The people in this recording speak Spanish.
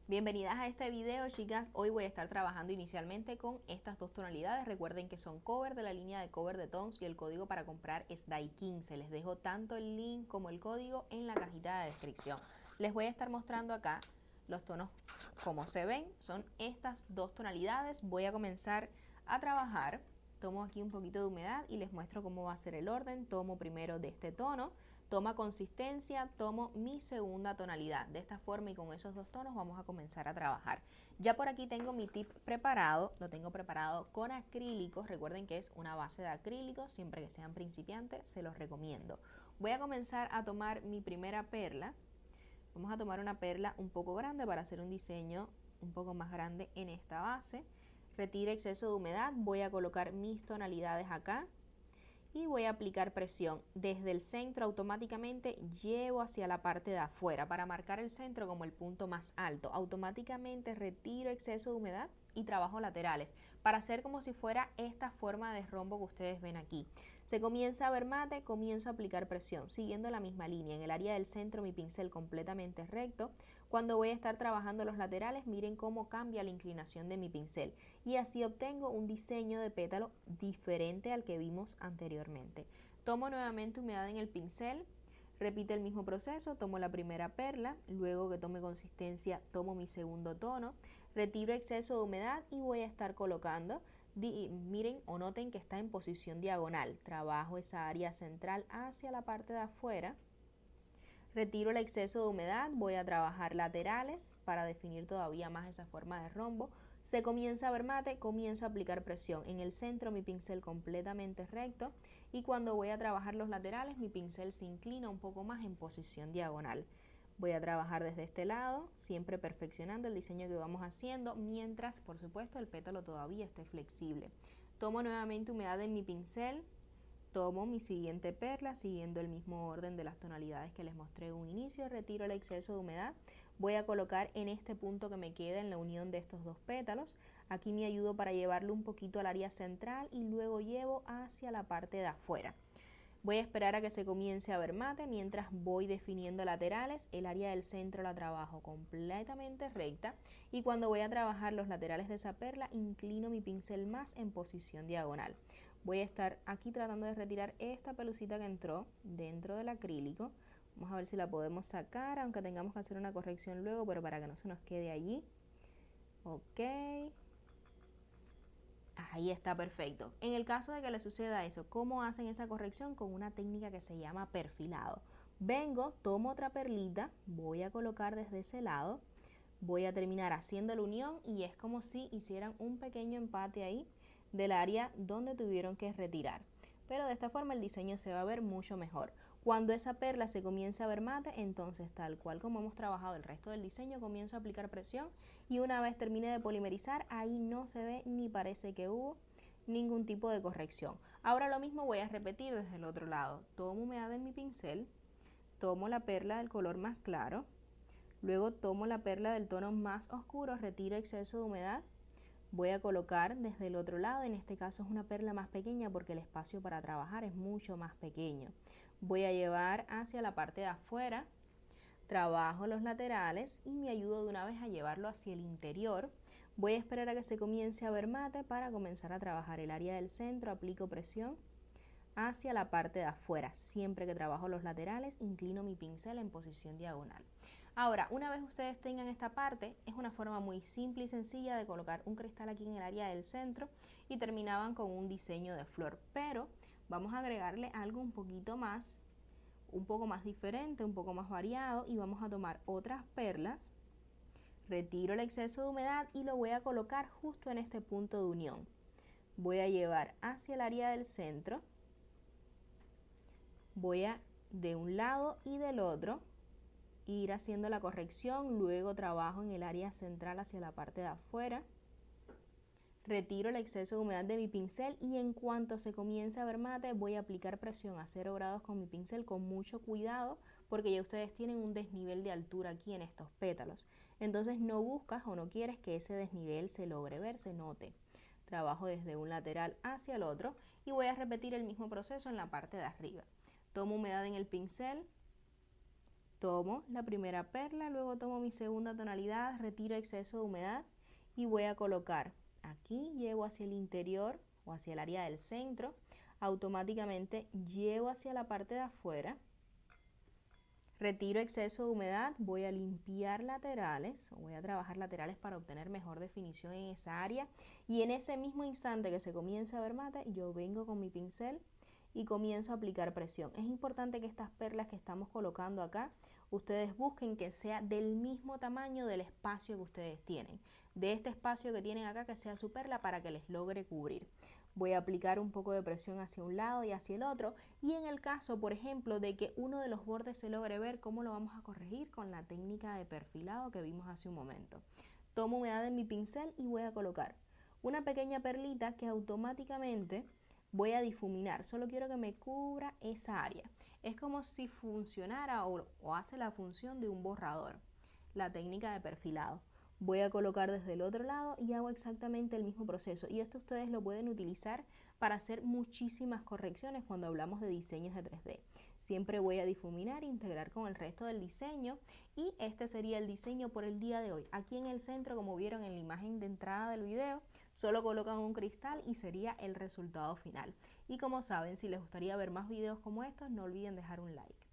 Bienvenidas a este video, chicas. Hoy voy a estar trabajando inicialmente con estas dos tonalidades. Recuerden que son cover de la línea de cover de Tones y el código para comprar es DAI15. Les dejo tanto el link como el código en la cajita de descripción. Les voy a estar mostrando acá los tonos como se ven. Son estas dos tonalidades. Voy a comenzar a trabajar. Tomo aquí un poquito de humedad y les muestro cómo va a ser el orden. Tomo primero de este tono. Toma consistencia, tomo mi segunda tonalidad. De esta forma y con esos dos tonos vamos a comenzar a trabajar. Ya por aquí tengo mi tip preparado, lo tengo preparado con acrílicos. Recuerden que es una base de acrílicos, siempre que sean principiantes se los recomiendo. Voy a comenzar a tomar mi primera perla. Vamos a tomar una perla un poco grande para hacer un diseño un poco más grande en esta base. Retiro exceso de humedad, voy a colocar mis tonalidades acá. Y voy a aplicar presión desde el centro. Automáticamente llevo hacia la parte de afuera para marcar el centro como el punto más alto. Automáticamente retiro exceso de humedad y trabajo laterales para hacer como si fuera esta forma de rombo que ustedes ven aquí. Se comienza a ver mate, comienzo a aplicar presión siguiendo la misma línea. En el área del centro mi pincel completamente recto. Cuando voy a estar trabajando los laterales, miren cómo cambia la inclinación de mi pincel y así obtengo un diseño de pétalo diferente al que vimos anteriormente. Tomo nuevamente humedad en el pincel, repito el mismo proceso, tomo la primera perla, luego que tome consistencia tomo mi segundo tono, retiro exceso de humedad y voy a estar colocando, miren o noten que está en posición diagonal, trabajo esa área central hacia la parte de afuera. Retiro el exceso de humedad, voy a trabajar laterales para definir todavía más esa forma de rombo. Se comienza a ver mate, comienzo a aplicar presión. En el centro mi pincel completamente recto y cuando voy a trabajar los laterales mi pincel se inclina un poco más en posición diagonal. Voy a trabajar desde este lado, siempre perfeccionando el diseño que vamos haciendo, mientras por supuesto el pétalo todavía esté flexible. Tomo nuevamente humedad en mi pincel. Tomo mi siguiente perla siguiendo el mismo orden de las tonalidades que les mostré en un inicio, retiro el exceso de humedad, voy a colocar en este punto que me queda en la unión de estos dos pétalos, aquí me ayudo para llevarlo un poquito al área central y luego llevo hacia la parte de afuera. Voy a esperar a que se comience a ver mate mientras voy definiendo laterales, el área del centro la trabajo completamente recta y cuando voy a trabajar los laterales de esa perla inclino mi pincel más en posición diagonal. Voy a estar aquí tratando de retirar esta pelucita que entró dentro del acrílico. Vamos a ver si la podemos sacar, aunque tengamos que hacer una corrección luego, pero para que no se nos quede allí. Ok. Ahí está perfecto. En el caso de que le suceda eso, ¿cómo hacen esa corrección? Con una técnica que se llama perfilado. Vengo, tomo otra perlita, voy a colocar desde ese lado, voy a terminar haciendo la unión y es como si hicieran un pequeño empate ahí del área donde tuvieron que retirar. Pero de esta forma el diseño se va a ver mucho mejor. Cuando esa perla se comience a ver mate, entonces tal cual como hemos trabajado el resto del diseño, comienzo a aplicar presión y una vez termine de polimerizar, ahí no se ve ni parece que hubo ningún tipo de corrección. Ahora lo mismo voy a repetir desde el otro lado. Tomo humedad en mi pincel, tomo la perla del color más claro, luego tomo la perla del tono más oscuro, retiro exceso de humedad, voy a colocar desde el otro lado, en este caso es una perla más pequeña porque el espacio para trabajar es mucho más pequeño. Voy a llevar hacia la parte de afuera, trabajo los laterales y me ayudo de una vez a llevarlo hacia el interior. Voy a esperar a que se comience a ver mate para comenzar a trabajar el área del centro, aplico presión hacia la parte de afuera. Siempre que trabajo los laterales, inclino mi pincel en posición diagonal. Ahora, una vez ustedes tengan esta parte, es una forma muy simple y sencilla de colocar un cristal aquí en el área del centro y terminaban con un diseño de flor, pero vamos a agregarle algo un poquito más, un poco más diferente, un poco más variado y vamos a tomar otras perlas, retiro el exceso de humedad y lo voy a colocar justo en este punto de unión. Voy a llevar hacia el área del centro, voy a de un lado y del otro ir haciendo la corrección, luego trabajo en el área central hacia la parte de afuera, retiro el exceso de humedad de mi pincel y en cuanto se comience a ver mate voy a aplicar presión a 0 grados con mi pincel con mucho cuidado porque ya ustedes tienen un desnivel de altura aquí en estos pétalos, entonces no buscas o no quieres que ese desnivel se logre ver, se note. Trabajo desde un lateral hacia el otro y voy a repetir el mismo proceso en la parte de arriba. Tomo humedad en el pincel, Tomo la primera perla, luego tomo mi segunda tonalidad, retiro exceso de humedad y voy a colocar aquí, llevo hacia el interior o hacia el área del centro, automáticamente llevo hacia la parte de afuera, retiro exceso de humedad, voy a limpiar laterales, o voy a trabajar laterales para obtener mejor definición en esa área, y en ese mismo instante que se comienza a ver mate, yo vengo con mi pincel y comienzo a aplicar presión. Es importante que estas perlas que estamos colocando acá, ustedes busquen que sea del mismo tamaño del espacio que ustedes tienen, de este espacio que tienen acá, que sea su perla para que les logre cubrir. Voy a aplicar un poco de presión hacia un lado y hacia el otro, y en el caso, por ejemplo, de que uno de los bordes se logre ver, ¿cómo lo vamos a corregir? Con la técnica de perfilado que vimos hace un momento. Tomo humedad en mi pincel y voy a colocar una pequeña perlita que automáticamente voy a difuminar. Solo quiero que me cubra esa área. Es como si funcionara o hace la función de un borrador, la técnica de perfilado. Voy a colocar desde el otro lado y hago exactamente el mismo proceso, y esto ustedes lo pueden utilizar para hacer muchísimas correcciones cuando hablamos de diseños de 3D. Siempre voy a difuminar, integrar con el resto del diseño, y este sería el diseño por el día de hoy. Aquí en el centro, como vieron en la imagen de entrada del video, solo colocan un cristal y sería el resultado final. Y como saben, si les gustaría ver más videos como estos, no olviden dejar un like.